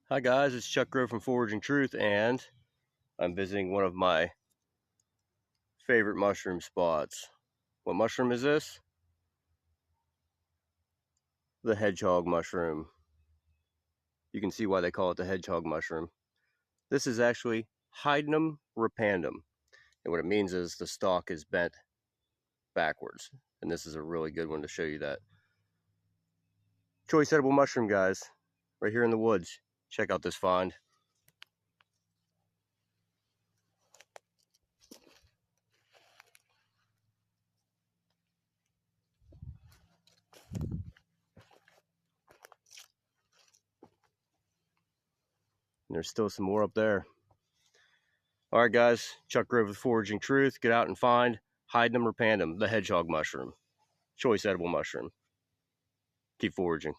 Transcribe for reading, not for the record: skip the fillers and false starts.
Hi guys, it's Chuck Grove from Foraging Truth, and I'm visiting one of my favorite mushroom spots. What mushroom is this? The hedgehog mushroom. You can see why they call it the hedgehog mushroom. This is actually Hedgehogs repandum, and what it means is the stalk is bent backwards, and this is a really good one to show you that. Choice edible mushroom, guys, right here in the woods. Check out this find. And there's still some more up there. All right, guys, Chuck Grove with Foraging Truth. Get out and find Hedgehogs repandum, the hedgehog mushroom. Choice edible mushroom. Keep foraging.